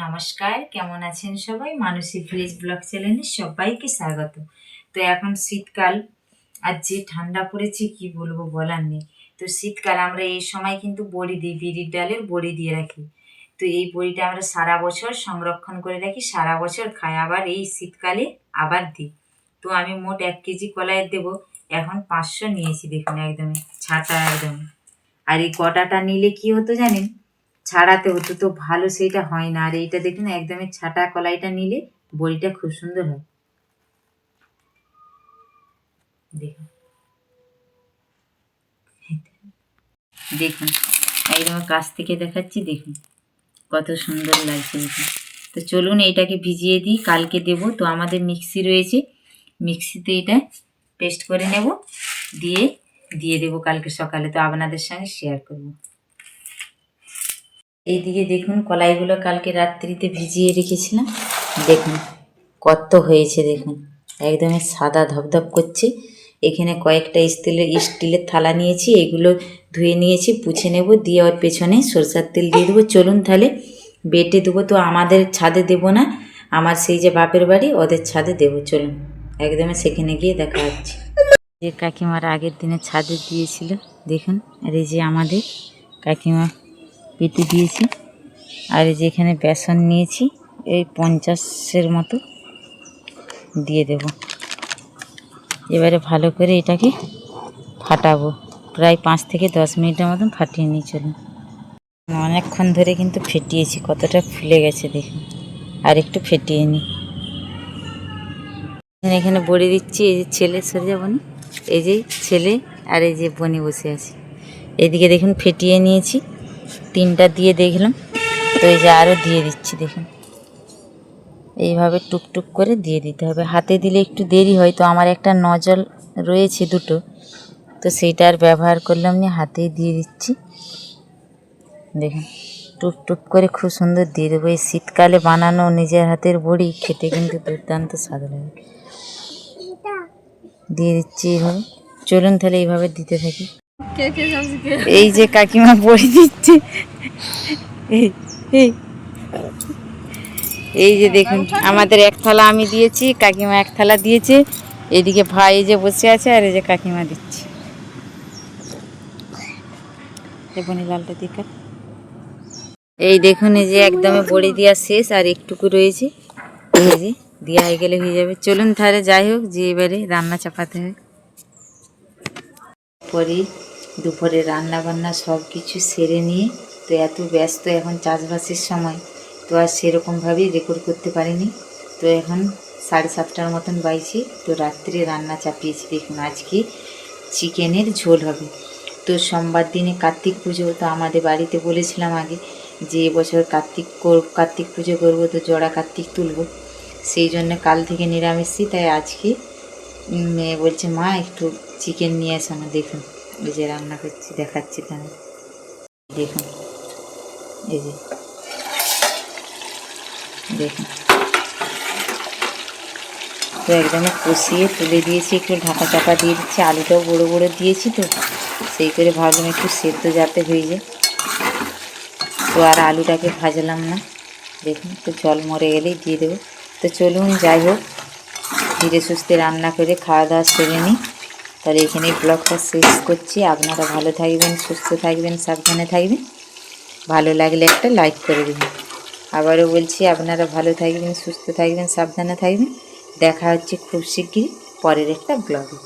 নমস্কার, কেমন আছেন সবাই? মানসী ভিলেজ ব্লগ চ্যানেলে সবাইকে স্বাগত। তো এখন শীতকাল, আর যে ঠান্ডা পড়েছে কি বলবো, বলার নেই। তো শীতকাল আমরা এই সময় কিন্তু বড়ি দিই, বিড়ির ডালের বড়ি দিয়ে রাখি। তো এই বড়িটা আমরা সারা বছর সংরক্ষণ করে রাখি, সারা বছর খাই, আবার এই শীতকালে আবার দিই। তো আমি মোট 1 কেজি কলাইয়ের দেবো, এখন 500 নিয়েছি। দেখুন একদমই ছাটা একদম। আর এই গোটাটা নিলে কি হতো জানেন, ছাড়াতে হতো, তো ভালো সেইটা হয় না। আর এইটা দেখুন একদমই ছাটা কলাইটা নিলে বড়িটা খুব সুন্দর হয়। দেখুন দেখুন একদম কাছ থেকে দেখাচ্ছি, দেখুন কত সুন্দর লাগছে দেখুন। তো চলুন এইটাকে ভিজিয়ে দিই, কালকে দেব। তো আমাদের মিক্সি রয়েছে, মিক্সিতে এটা পেস্ট করে নেব, দিয়ে দেবো কালকে সকালে। তো আপনাদের সঙ্গে শেয়ার করব। এইদিকে দেখুন কলাইগুলো কালকে রাত্রিতে ভিজিয়ে রেখেছিলাম, দেখুন কত হয়েছে, দেখুন একদমই সাদা ধপধপ করছে। এখানে কয়েকটা স্টিলের থালা নিয়েছি, এগুলো ধুয়ে নিয়েছি, পুছে নেব, দিয়ে ওর পেছনে সরষের তেল দিয়ে দেবো। চলুন তাহলে বেটে দেবো। তো আমাদের ছাদে দেব না, আমার সেই যে বাপের বাড়ি, ওদের ছাদে দেবো। চলুন একদমই সেখানে গিয়ে দেখা হচ্ছে। যে কাকিমার আগের দিনে ছাদে দিয়েছিল, দেখুন। আর এই যে আমাদের কাকিমা পেটে দিয়েছি। আর এই যে এখানে বেসন নিয়েছি, এই 50-এর মতো দিয়ে দেব। এবারে ভালো করে এটাকে ফাটাবো, প্রায় 5 থেকে 10 মিনিটের মতন ফাটিয়ে নিই। চলুন, অনেকক্ষণ ধরে কিন্তু ফেটিয়েছি, কতটা ফুলে গেছে দেখুন। আর একটু ফেটিয়ে নিই। এখানে বড়ি দিচ্ছি, এই যে ছেলে, সরে যাবো না, এই যে ছেলে আর এই যে বনি বসে আছে। এদিকে দেখুন ফেটিয়ে নিয়েছি, 3টা দিয়ে দেখলাম। তো এই যে আরও দিয়ে দিচ্ছি, দেখুন এইভাবে টুকটুক করে দিয়ে দিতে হবে। হাতে দিলে একটু দেরি হয়, তো আমার একটা নজল রয়েছে 2টো, তো সেইটা আর ব্যবহার করলাম না, হাতেই দিয়ে দিচ্ছি। দেখুন টুকটুক করে খুব সুন্দর দিয়ে দেবো। এই শীতকালে বানানো নিজের হাতের বড়ি খেতে কিন্তু দুর্দান্ত স্বাদ লাগে। দিয়ে দিচ্ছি এইভাবে। চলুন তাহলে এইভাবে দিতে থাকি। এই যে কাকিমা বড়ি দিচ্ছে, এই যে দেখুন আমাদের 1 থালা আমি দিয়েছি, কাকিমা 1 থালা দিয়েছে। এদিকে ভাই যে বসে আছে, আর এই যে কাকিমা দিচ্ছে। লালটা দিকে এই দেখুন, এই যে একদমই বড়ি দেওয়া শেষ, আর একটুকু রয়েছে। এই যে দেওয়া হয়ে গেলে হয়ে যাবে। চলুন তাহলে যাই হোক, যে এবারে রান্না চাপাতে হয়। পরে দুপুরে রান্না বান্না সব কিছু সেরে নিয়ে, তো এত ব্যস্ত এখন চাষবাসের সময়, তো আর সেরকমভাবেই রেকর্ড করতে পারিনি। তো এখন 7:30টার মতন বাইছি। তো রাত্রে রান্না চাপিয়েছি। দেখুন আজকে চিকেনের ঝোল হবে। তো সোমবার দিনে কার্তিক পুজো, তো আমাদের বাড়িতে বলেছিলাম আগে যে এবছর কার্তিক পুজো করবো, তো জোড়া কার্তিক তুলব। সেই জন্য কাল থেকে নিরামিষই, তাই আজকে মেয়ে বলছে মা একটু চিকেন নিয়ে আসো না। দেখুন এই যে রান্না করছি, দেখাচ্ছি তাহলে। দেখুন এই যে দেখুন, তো একদমই কষিয়ে তুলে দিয়েছি, একটু ঢাকা চাপা দিয়ে দিচ্ছি। আলুটাও বড়ো বড়ো দিয়েছি, তো সেই করে ভাবলাম একটু সেদ্ধ যাতে হয়ে যায়। তো আর আলুটাকে ভাজলাম না, দেখুন তো জল মরে গেলেই দিয়ে দেবো। তো চলুন যাই হোক, ধীরে সুস্থে রান্না করে খাওয়া দাওয়া সেরে নিই। তাহলে এখানেই ব্লগটা শেষ করছি। আপনারা ভালো থাকবেন, সুস্থ থাকবেন, সাবধানে থাকবেন। ভালো লাগলে একটা লাইক করে দেবেন। আবারও বলছি, আপনারা ভালো থাকবেন, সুস্থ থাকবেন, সাবধানে থাকবেন। দেখা হচ্ছে খুব শিগগিরই পরের একটা ব্লগে।